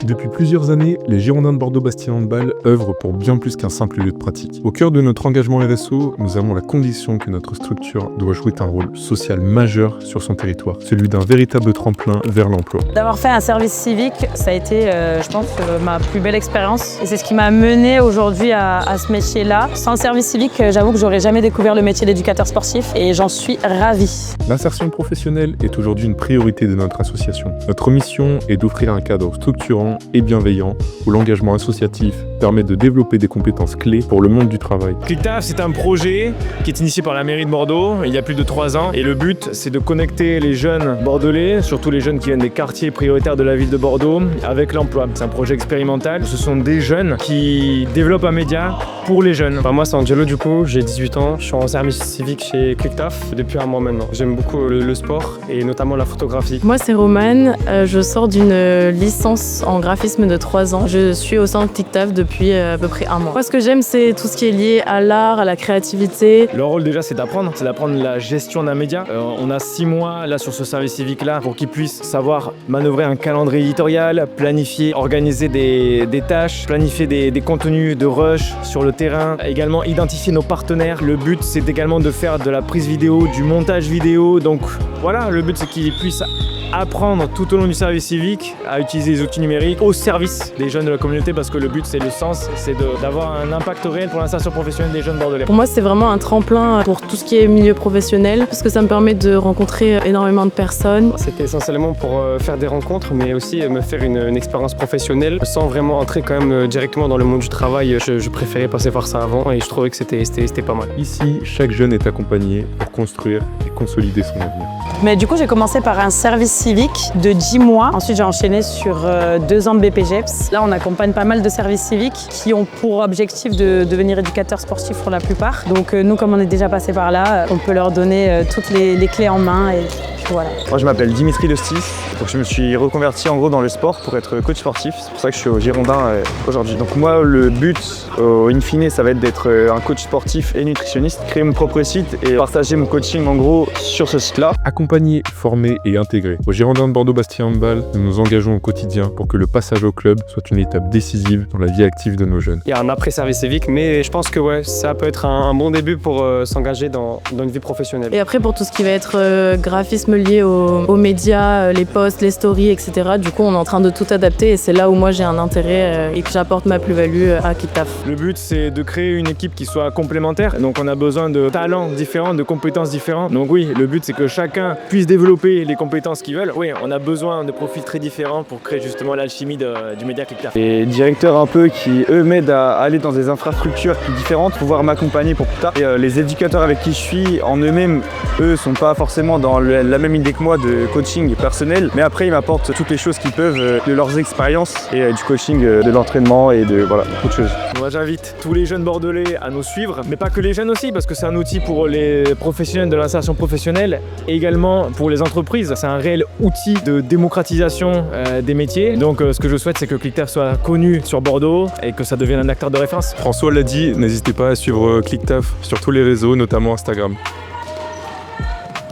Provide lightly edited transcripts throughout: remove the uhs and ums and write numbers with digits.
Depuis plusieurs années, les Girondins de Bordeaux-Bastien Handball œuvrent pour bien plus qu'un simple lieu de pratique. Au cœur de notre engagement RSO, nous avons la conviction que notre structure doit jouer un rôle social majeur sur son territoire, celui d'un véritable tremplin vers l'emploi. D'avoir fait un service civique, ça a été, je pense, ma plus belle expérience. Et c'est ce qui m'a menée aujourd'hui à ce métier-là. Sans le service civique, j'avoue que j'aurais jamais découvert le métier d'éducateur sportif et j'en suis ravie. L'insertion professionnelle est aujourd'hui une priorité de notre association. Notre mission est d'offrir un cadre structurant et bienveillant où l'engagement associatif permet de développer des compétences clés pour le monde du travail. ClickTaf, c'est un projet qui est initié par la mairie de Bordeaux il y a plus de 3 ans et le but c'est de connecter les jeunes bordelais, surtout les jeunes qui viennent des quartiers prioritaires de la ville de Bordeaux, avec l'emploi. C'est un projet expérimental, ce sont des jeunes qui développent un média pour les jeunes. Moi c'est Angelo du coup, j'ai 18 ans, je suis en service civique chez ClickTaf depuis un mois maintenant. J'aime beaucoup le sport et notamment la photographie. Moi c'est Romane, je sors d'une licence en graphisme de 3 ans. Je suis au sein de ClickTaf depuis à peu près 1 mois. Moi ce que j'aime c'est tout ce qui est lié à l'art, à la créativité. Le rôle déjà c'est d'apprendre la gestion d'un média. On a 6 mois là sur ce service civique là pour qu'ils puissent savoir manœuvrer un calendrier éditorial, planifier, organiser des tâches, planifier des contenus de rush sur le terrain, également identifier nos partenaires. Le but c'est également de faire de la prise vidéo, du montage vidéo. Donc voilà, le but c'est qu'ils puissent apprendre tout au long du service civique à utiliser les outils numériques au service des jeunes de la communauté parce que le but c'est le sens, c'est d'avoir un impact réel pour l'insertion professionnelle des jeunes bordelais. Pour moi c'est vraiment un tremplin pour tout ce qui est milieu professionnel parce que ça me permet de rencontrer énormément de personnes. C'était essentiellement pour faire des rencontres mais aussi me faire une expérience professionnelle sans vraiment entrer quand même directement dans le monde du travail. Je préférais passer par ça avant et je trouvais que c'était pas mal. Ici, chaque jeune est accompagné pour construire et consolider son avenir. Mais du coup, j'ai commencé par un service civique de 10 mois. Ensuite, j'ai enchaîné sur 2 ans de BPGEPS. Là, on accompagne pas mal de services civiques qui ont pour objectif de devenir éducateurs sportifs pour la plupart. Donc nous, comme on est déjà passé par là, on peut leur donner toutes les clés en main et voilà. Moi, je m'appelle Dimitri Dostis. Donc, je me suis reconverti en gros dans le sport pour être coach sportif. C'est pour ça que je suis au Girondin aujourd'hui. Donc moi, le but, in fine, ça va être d'être un coach sportif et nutritionniste, créer mon propre site et partager mon coaching en gros sur ce site-là. Accompagner, former et intégrer. Au Girondin de Bordeaux-Bastien Handball, nous nous engageons au quotidien pour que le passage au club soit une étape décisive dans la vie active de nos jeunes. Il y a un après-service civique mais je pense que ouais, ça peut être un bon début pour s'engager dans une vie professionnelle. Et après pour tout ce qui va être graphisme lié aux médias, les posts, les stories, etc. Du coup on est en train de tout adapter et c'est là où moi j'ai un intérêt et que j'apporte ma plus-value à ClickTaf. Le but c'est de créer une équipe qui soit complémentaire, donc on a besoin de talents différents, de compétences différentes. Donc oui, le but c'est que chacun puisse développer les compétences qu'ils veulent. Oui, on a besoin de profils très différents pour créer justement l'alchimie du média ClickTaf. Les directeurs un peu qui eux m'aident à aller dans des infrastructures différentes, pouvoir m'accompagner pour plus tard. Et les éducateurs avec qui je suis en eux-mêmes, eux sont pas forcément dans la même idée que moi de coaching personnel, mais après ils m'apportent toutes les choses qu'ils peuvent de leurs expériences et du coaching, de l'entraînement et de voilà, beaucoup de choses. Moi j'invite tous les jeunes bordelais à nous suivre, mais pas que les jeunes aussi, parce que c'est un outil pour les professionnels de l'insertion professionnelle et également pour les entreprises. C'est un réel outil de démocratisation des métiers. Donc ce que je souhaite c'est que ClickTaf soit connu sur Bordeaux et que ça devienne un acteur de référence. François l'a dit, n'hésitez pas à suivre ClickTaf sur tous les réseaux, notamment Instagram.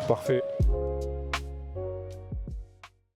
Parfait.